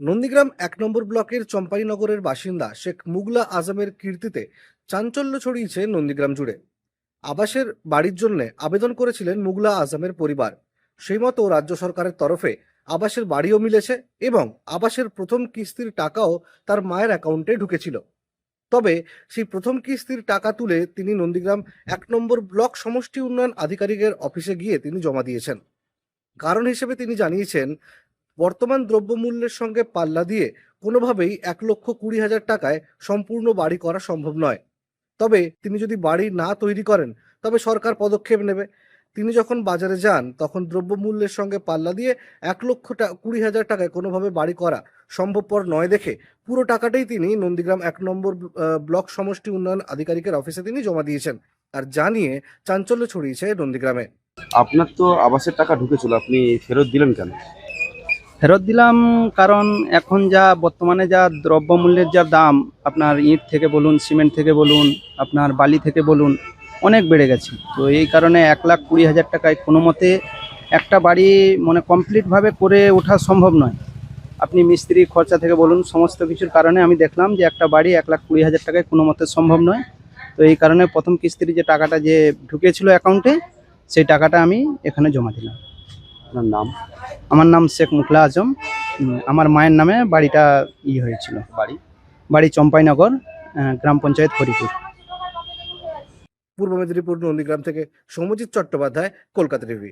নন্দীগ্রাম ১ নম্বর ব্লকের চম্পাইনগরের বাসিন্দা শেখ মুগলা আজমের কীর্তিতে চাঞ্চল্য ছড়িয়েছে নন্দীগ্রাম জুড়ে। আবাসের বাড়ির জন্য আবেদন করেছিলেন মুগলা আজমের পরিবার। সেই মতো রাজ্য সরকারের তরফে আবাসের বাড়িও মিলেছে এবং আবাসের প্রথম কিস্তির টাকাও তার মায়ের অ্যাকাউন্টে ঢুকেছিল। তবে সেই প্রথম কিস্তির টাকা তুলে তিনি নন্দীগ্রাম ১ নম্বর ব্লক সমষ্টি উন্নয়ন আধিকারিকের অফিসে গিয়ে তিনি জমা দিয়েছেন। কারণ হিসেবে তিনি জানিয়েছেন, বর্তমান দ্রব্যমূল্যের সঙ্গে পাল্লা দিয়ে কোনোভাবেই ১,২০,০০০ টাকায় সম্পূর্ণ বাড়ি করা সম্ভব নয়। তবে তিনি যদি বাড়ি না তৈরি করেন তবে সরকার পদক্ষেপ নেবে। তিনি যখন বাজারে যান তখন দ্রব্যমূল্যের সঙ্গে পাল্লা দিয়ে ১,২০,০০০ টাকায় কোনোভাবে বাড়ি করা সম্ভবপর নয় দেখে পুরো টাকাটাই তিনি নন্দীগ্রাম ১ নম্বর ব্লক সমষ্টি উন্নয়ন আধিকারিকের অফিসে তিনি জমা দিয়েছেন। আর যা নিয়ে চাঞ্চল্য ছড়িয়েছে নন্দীগ্রামে। আপনার তো আবাসের টাকা ঢুকেছিল, আপনি ফেরত দিলেন কেন? ফেরত দিলাম কারণ এখন যা বর্তমানে যা দ্রব্যমূল্যের যা দাম, আপনার ইট থেকে বলুন, সিমেন্ট থেকে বলুন, আপনার বালি থেকে বলুন, অনেক বেড়ে গেছে। তো এই কারণে ১,২০,০০০ টাকায় কোনো মতে একটা বাড়ি মানে কমপ্লিটভাবে করে ওঠা সম্ভব নয়। আপনি মিস্ত্রি খরচা থেকে বলুন, সমস্ত কিছুর কারণে আমি দেখলাম যে একটা বাড়ি ১,২০,০০০ টাকায় কোনো মতে সম্ভব নয়। তো এই কারণে প্রথম কিস্তির যে টাকাটা যে ঢুকেছিল অ্যাকাউন্টে, সেই টাকাটা আমি এখানে জমা দিলাম। আপনার নাম? আমার নাম শেখ মুখলা আজম। আমার মায়ের নামে বাড়িটা হয়েছিল। বাড়ি? বাড়ি চম্পাইনগর, গ্রাম পঞ্চায়েত হরিপুর। পূর্ব মেদিনীপুর নন্দীগ্রাম থেকে সৌম্যজিৎ চট্টোপাধ্যায়, কলকাতা টিভি।